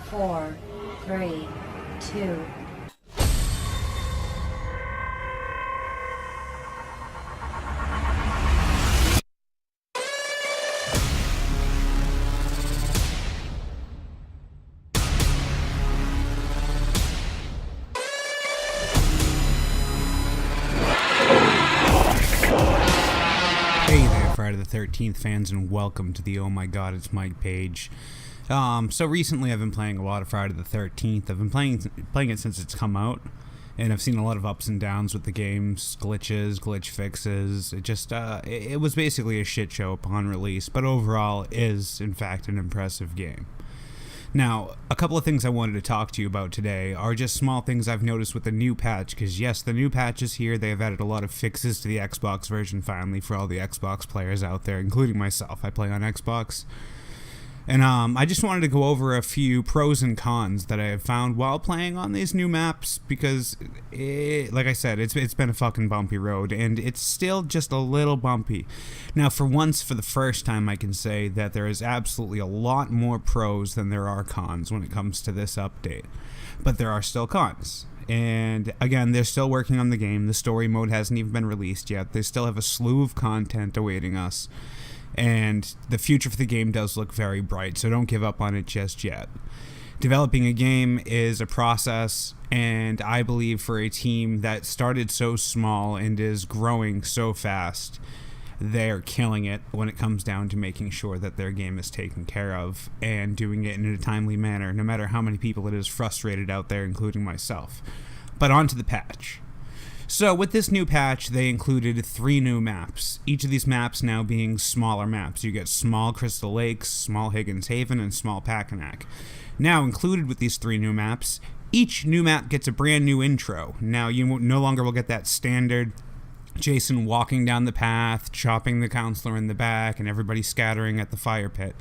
4, 3, 2. Hey there, Friday the 13th fans, and welcome to the Oh My God, It's Mike page. So recently I've been playing a lot of Friday the 13th. I've been playing it since it's come out, and I've seen a lot of ups and downs with the games, glitches, glitch fixes. It was basically a shit show upon release, but overall is, in fact, an impressive game. Now, a couple of things I wanted to talk to you about today are just small things I've noticed with the new patch, because yes, the new patch is here. They have added a lot of fixes to the Xbox version finally for all the Xbox players out there, including myself. I play on Xbox. And I just wanted to go over a few pros and cons that I have found while playing on these new maps, because, like I said, it's been a fucking bumpy road, and it's still just a little bumpy. Now, for once, for the first time, I can say that there is absolutely a lot more pros than there are cons when it comes to this update. But there are still cons. And again, they're still working on the game. The story mode hasn't even been released yet. They still have a slew of content awaiting us. And the future for the game does look very bright, so don't give up on it just yet. Developing a game is a process, and I believe for a team that started so small and is growing so fast, they're killing it when it comes down to making sure that their game is taken care of and doing it in a timely manner, no matter how many people it is frustrated out there, including myself. But on to the patch. So with this new patch, they included 3 new maps, each of these maps now being smaller maps. You get small Crystal Lakes, small Higgins Haven, and small Packanack. Now included with these 3 new maps, each new map gets a brand new intro. Now you no longer will get that standard Jason walking down the path, chopping the counselor in the back, and everybody scattering at the fire pit.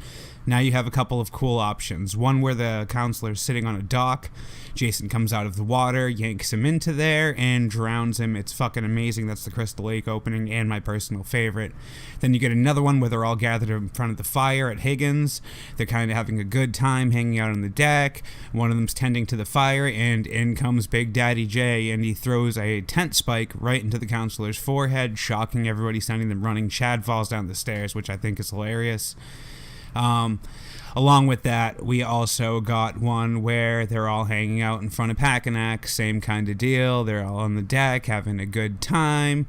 Now you have a couple of cool options. One where the counselor's sitting on a dock, Jason comes out of the water, yanks him into there, and drowns him. It's fucking amazing. That's the Crystal Lake opening, and my personal favorite. Then you get another one where they're all gathered in front of the fire at Higgins. They're kind of having a good time hanging out on the deck. One of them's tending to the fire, and in comes Big Daddy J, and he throws a tent spike right into the counselor's forehead, shocking everybody, sending them running. Chad falls down the stairs, which I think is hilarious. Along with that, we also got one where they're all hanging out in front of Packanack, same kind of deal. They're all on the deck having a good time.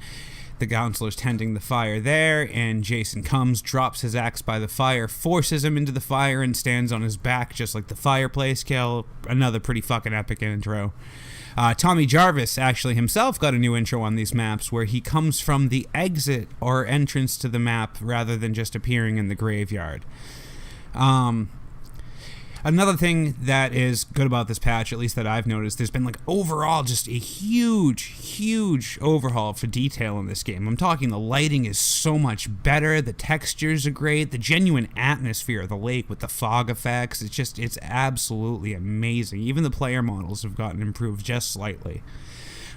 The counselor's tending the fire there, and Jason comes, drops his axe by the fire, forces him into the fire, and stands on his back just like the fireplace kill. Another pretty fucking epic intro. Tommy Jarvis actually himself got a new intro on these maps where he comes from the exit or entrance to the map rather than just appearing in the graveyard. Another thing that is good about this patch, at least that I've noticed, there's been like overall just a huge overhaul for detail in this game. I'm talking the lighting is so much better, the textures are great, the genuine atmosphere of the lake with the fog effects, it's absolutely amazing. Even the player models have gotten improved just slightly.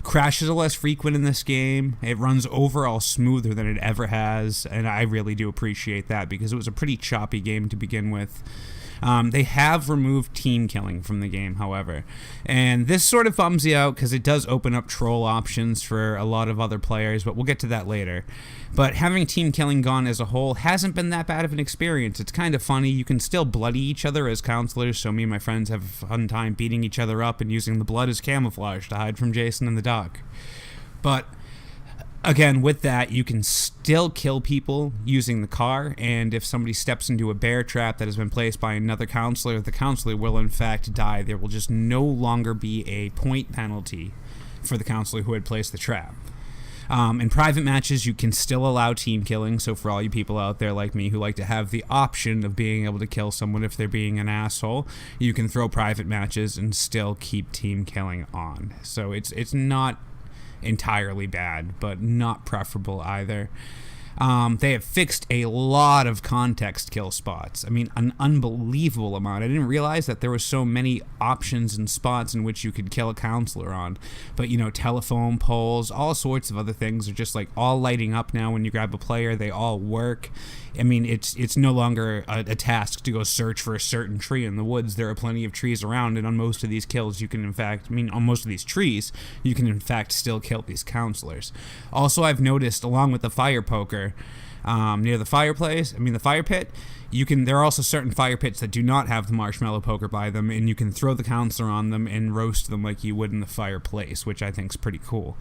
Crashes are less frequent in this game. It runs overall smoother than it ever has, and I really do appreciate that because it was a pretty choppy game to begin with. They have removed team killing from the game, however, and this sort of bums you out because it does open up troll options for a lot of other players, but we'll get to that later. But having team killing gone as a whole hasn't been that bad of an experience. It's kind of funny. You can still bloody each other as counselors, so me and my friends have a fun time beating each other up and using the blood as camouflage to hide from Jason in the dock. But again, with that, you can still kill people using the car, and if somebody steps into a bear trap that has been placed by another counselor, the counselor will in fact die. There will just no longer be a point penalty for the counselor who had placed the trap. In private matches, you can still allow team killing, so for all you people out there like me who like to have the option of being able to kill someone if they're being an asshole, you can throw private matches and still keep team killing on. So it's not entirely bad, but not preferable either. They have fixed a lot of context kill spots. I mean, an unbelievable amount. I didn't realize that there were so many options and spots in which you could kill a counselor on. But, telephone poles, all sorts of other things are just like all lighting up now when you grab a player. They all work. I mean, it's no longer a task to go search for a certain tree in the woods. There are plenty of trees around, and on most of these kills, you can in fact, on most of these trees, you can in fact still kill these counselors. Also, I've noticed, along with the fire poker, near the fireplace, the fire pit, there are also certain fire pits that do not have the marshmallow poker by them, and you can throw the counselor on them and roast them like you would in the fireplace, which I think is pretty cool.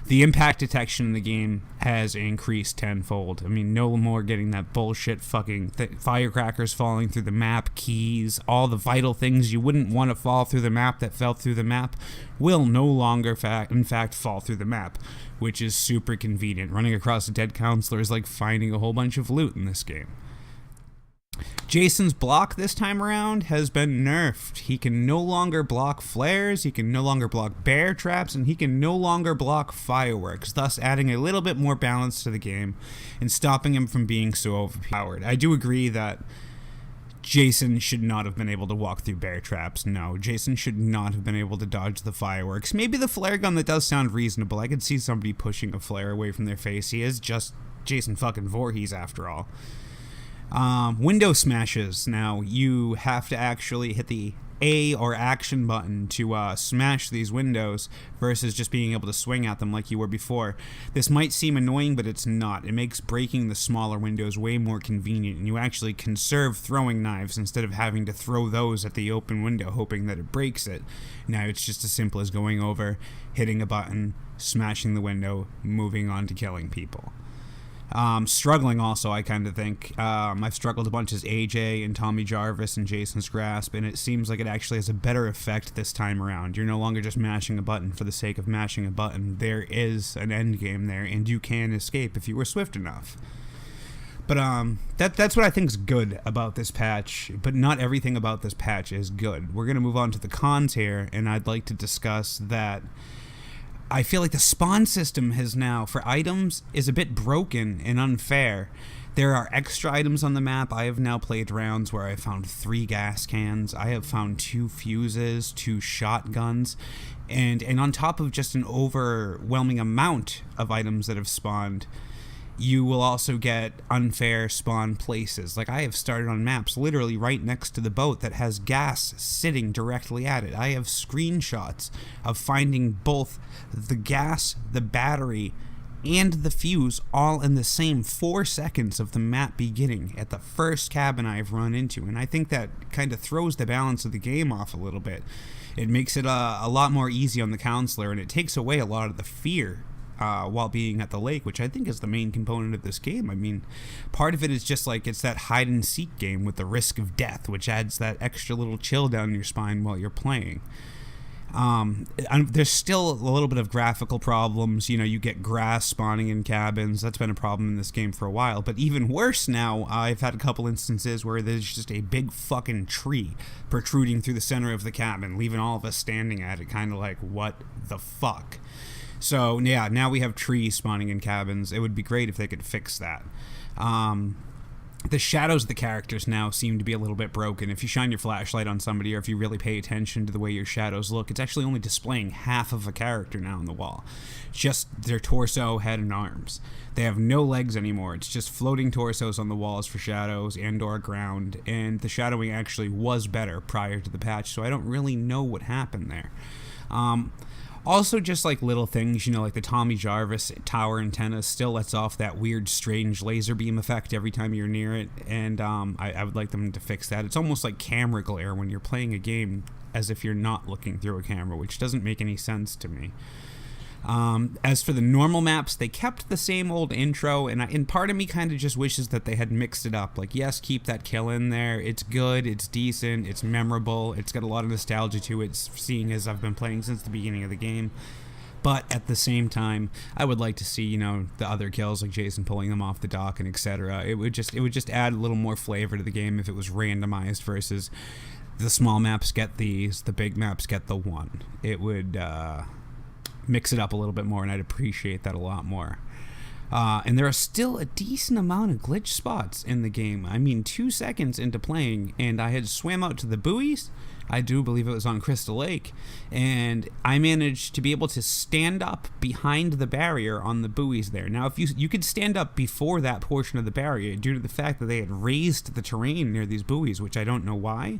The impact detection in the game has increased tenfold. No more getting that bullshit fucking firecrackers falling through the map, keys, all the vital things you wouldn't want to fall through the map that fell through the map will no longer in fact fall through the map, which is super convenient. Running across a dead counselor is like finding a whole bunch of loot in this game. Jason's block this time around has been nerfed. He can no longer block flares, he can no longer block bear traps, and he can no longer block fireworks, thus adding a little bit more balance to the game and stopping him from being so overpowered. I do agree that Jason should not have been able to walk through bear traps. No, Jason should not have been able to dodge the fireworks. Maybe the flare gun, that does sound reasonable. I could see somebody pushing a flare away from their face. He is just Jason fucking Voorhees after all. Window smashes. Now, you have to actually hit the A or action button to smash these windows versus just being able to swing at them like you were before. This might seem annoying, but it's not. It makes breaking the smaller windows way more convenient, and you actually conserve throwing knives instead of having to throw those at the open window hoping that it breaks it. Now it's just as simple as going over, hitting a button, smashing the window, moving on to killing people. Struggling also, I kind of think. I've struggled a bunch as AJ and Tommy Jarvis and Jason's Grasp, and it seems like it actually has a better effect this time around. You're no longer just mashing a button for the sake of mashing a button. There is an end game there, and you can escape if you were swift enough. But that's what I think is good about this patch, but not everything about this patch is good. We're going to move on to the cons here, and I'd like to discuss that I feel like the spawn system has now, for items, is a bit broken and unfair. There are extra items on the map. I have now played rounds where I found 3 gas cans. I have found 2 fuses, 2 shotguns, and on top of just an overwhelming amount of items that have spawned, you will also get unfair spawn places. Like, I have started on maps literally right next to the boat that has gas sitting directly at it. I have screenshots of finding both the gas, the battery, and the fuse all in the same 4 seconds of the map beginning at the first cabin I've run into. And I think that kind of throws the balance of the game off a little bit. It makes it a lot more easy on the counselor, and it takes away a lot of the fear while being at the lake, which I think is the main component of this game. Part of it is just like it's that hide and seek game with the risk of death, which adds that extra little chill down your spine while you're playing. There's still a little bit of graphical problems. You get grass spawning in cabins. That's been a problem in this game for a while. But even worse now, I've had a couple instances where there's just a big fucking tree protruding through the center of the cabin, leaving all of us standing at it, kind of like, what the fuck? So, yeah, now we have trees spawning in cabins. It would be great if they could fix that. The shadows of the characters now seem to be a little bit broken. If you shine your flashlight on somebody, or if you really pay attention to the way your shadows look, it's actually only displaying half of a character now on the wall. Just their torso, head, and arms. They have no legs anymore. It's just floating torsos on the walls for shadows and or ground, and the shadowing actually was better prior to the patch, so I don't really know what happened there. Also, just like little things, like the Tommy Jarvis tower antenna still lets off that weird, strange laser beam effect every time you're near it, and I would like them to fix that. It's almost like camera glare when you're playing a game as if you're not looking through a camera, which doesn't make any sense to me. As for the normal maps, they kept the same old intro, and part of me kind of just wishes that they had mixed it up. Like, yes, keep that kill in there. It's good, it's decent, it's memorable, it's got a lot of nostalgia to it, seeing as I've been playing since the beginning of the game. But at the same time, I would like to see, the other kills, like Jason pulling them off the dock and etc. It would just add a little more flavor to the game if it was randomized versus the small maps get these, the big maps get the one. It would mix it up a little bit more, and I'd appreciate that a lot more. And there are still a decent amount of glitch spots in the game. I mean, 2 seconds into playing, and I had swam out to the buoys. I do believe it was on Crystal Lake, and I managed to be able to stand up behind the barrier on the buoys there. Now, if you could stand up before that portion of the barrier due to the fact that they had raised the terrain near these buoys, which I don't know why.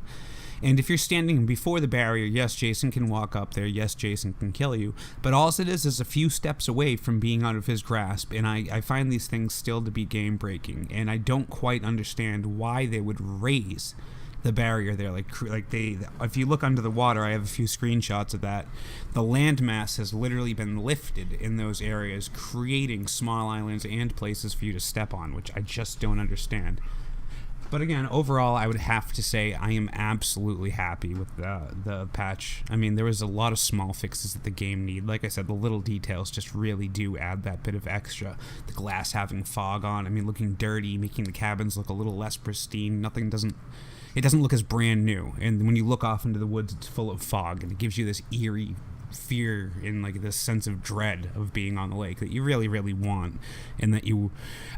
And if you're standing before the barrier, yes, Jason can walk up there. Yes, Jason can kill you. But all it is a few steps away from being out of his grasp. And I find these things still to be game breaking. And I don't quite understand why they would raise the barrier there. If you look under the water, I have a few screenshots of that. The landmass has literally been lifted in those areas, creating small islands and places for you to step on, which I just don't understand. But again, overall, I would have to say I am absolutely happy with the patch. I mean, there was a lot of small fixes that the game need. Like I said, the little details just really do add that bit of extra. The glass having fog on, I mean, looking dirty, making the cabins look a little less pristine. It doesn't look as brand new. And when you look off into the woods, it's full of fog, and it gives you this eerie fear and like this sense of dread of being on the lake that you really, really want, and that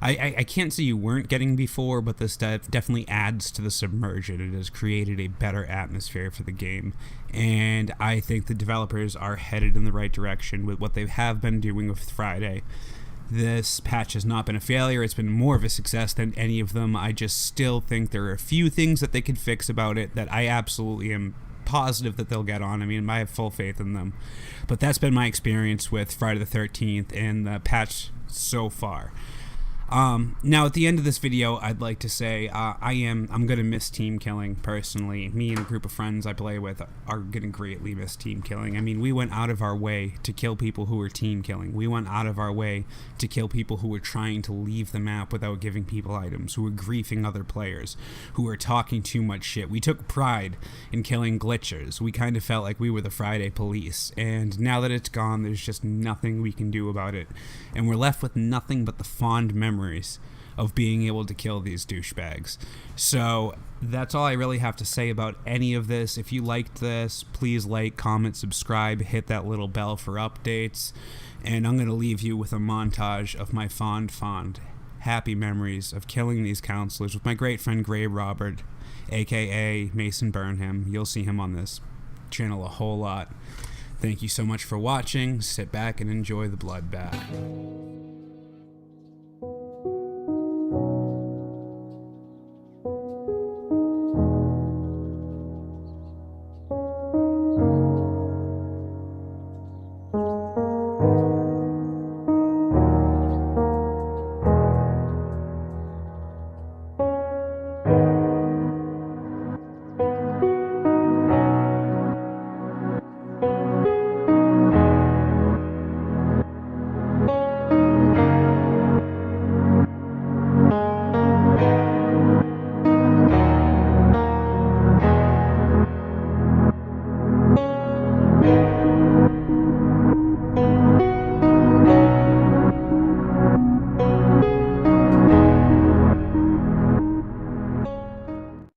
I can't say you weren't getting before, but this definitely adds to the submersion. It has created a better atmosphere for the game, and I think the developers are headed in the right direction with what they have been doing with Friday. This patch has not been a failure. It's been more of a success than any of them. I just still think there are a few things that they could fix about it that I absolutely am positive that they'll get on. I mean, I have full faith in them. But that's been my experience with Friday the 13th and the patch so far. Now, at the end of this video, I'd like to say I'm going to miss team killing personally. Me and a group of friends I play with are going to greatly miss team killing. I mean, we went out of our way to kill people who were team killing. We went out of our way to kill people who were trying to leave the map without giving people items, who were griefing other players, who were talking too much shit. We took pride in killing glitchers. We kind of felt like we were the Friday police. And now that it's gone, there's just nothing we can do about it. And we're left with nothing but the fond memories of being able to kill these douchebags. So that's all I really have to say about any of this. If you liked this, please like, comment, subscribe, hit that little bell for updates, and I'm going to leave you with a montage of my fond happy memories of killing these counselors with my great friend Gray Robert, aka Mason Burnham. You'll see him on this channel a whole lot. Thank you so much for watching. Sit back and enjoy the bloodbath.